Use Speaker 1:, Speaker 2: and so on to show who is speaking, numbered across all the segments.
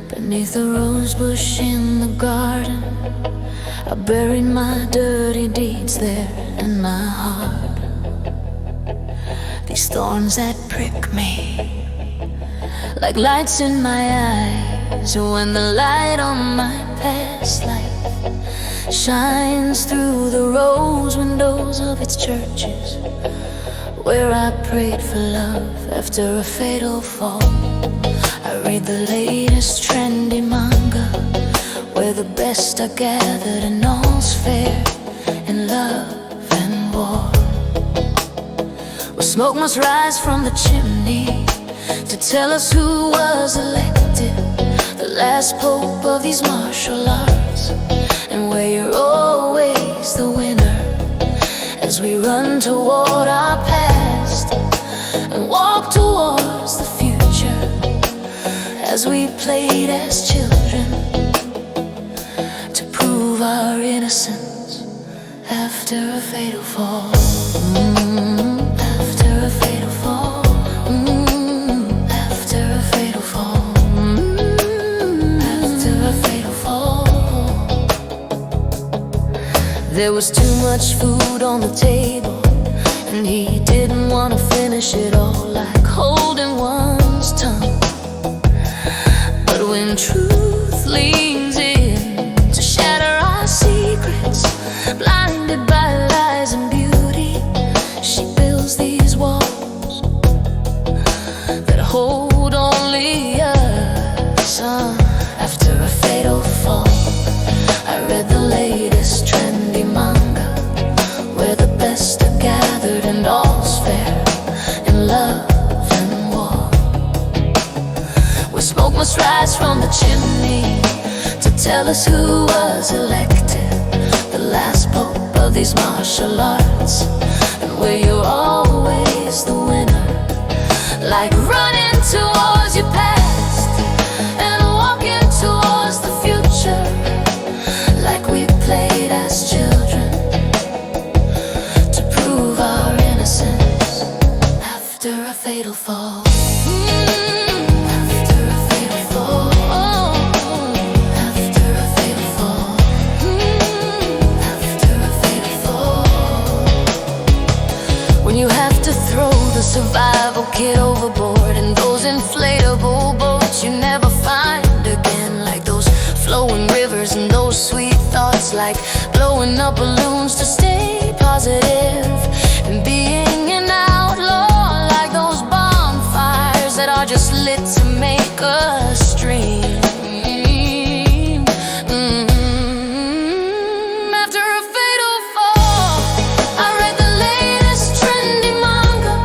Speaker 1: Beneath the rose bush in the garden, I buried my dirty deeds there in my heart. These thorns that prick me like lights in my eyes, when the light on my past life shines through the rose windows of its churches, where I prayed for love after a fatal fall. I read the latest trendy manga, where the best are gathered and all's fair in love and war. Where smoke must rise from the chimney to tell us who was elected the last pope of these martial arts, and where you're always the winner as we run toward our past and walk towards the future, as we played as children to prove our innocence after a fatal fall. After a fatal fall. After a fatal fall. After a fatal fall. There was too much food on the table, and he didn't want to finish it all, like holding one's tongue. But when truth leans in to shatter our secrets, blinded by lies and beauty, she builds these walls that hold only us. After a fatal fall, I read the latest trendy manga, where the best are gathered and all's fair in love and war. Where smoke must rise from the chimney to tell us who was elected the last pope of these martial arts, and where you're always the winner, like running towards your past and walking towards the future, like we played as children to prove our innocence after a fatal fall. After a fatal fall. After a fatal fall. After a fatal fall. When you have to throw the survival kit overboard, and those inflatable boats you never find again, like those flowing rivers and those sweet thoughts, like blowing up balloons to stay positive and being an outlaw, like those bonfires that are just lit to make us dream. After a fatal fall, I read the latest trendy manga,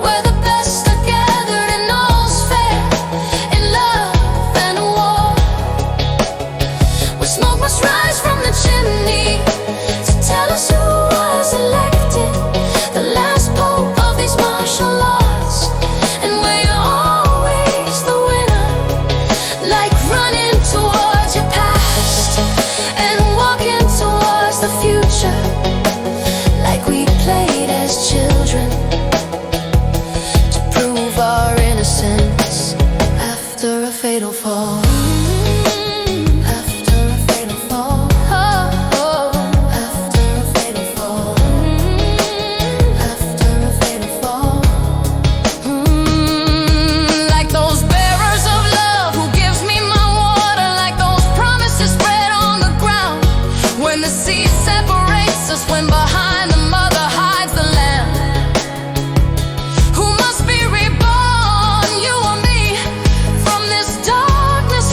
Speaker 1: where the best are gathered and all's fair in love and war. Where smoke must rise from the chimney to tell us who was elected the last pope of these martial arts, and where you're always the winner, like running towards your past and walking towards the future, like we played as children to prove our innocence after a fatal fall. After a fatal fall. After a fatal fall. After a fatal fall. Like those bearers of love who gives me my water, like those promises spread on the ground, when the sea separates us, when behind the mother hides the lamb, who must be reborn, you or me, from this darkness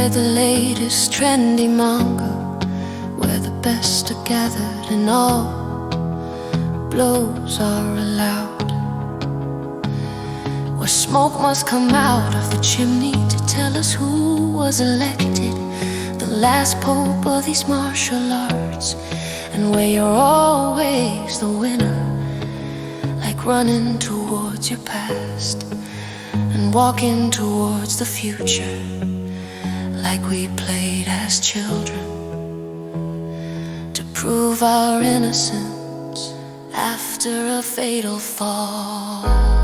Speaker 1: read the latest trendy manga, where the best are gathered and all blows are allowed, where smoke must come out of the chimney to tell us who was elected the last pope of these martial arts, and where you're always the winner, like running towards your past and walking towards the future, like we played as children to prove our innocence after a fatal fall.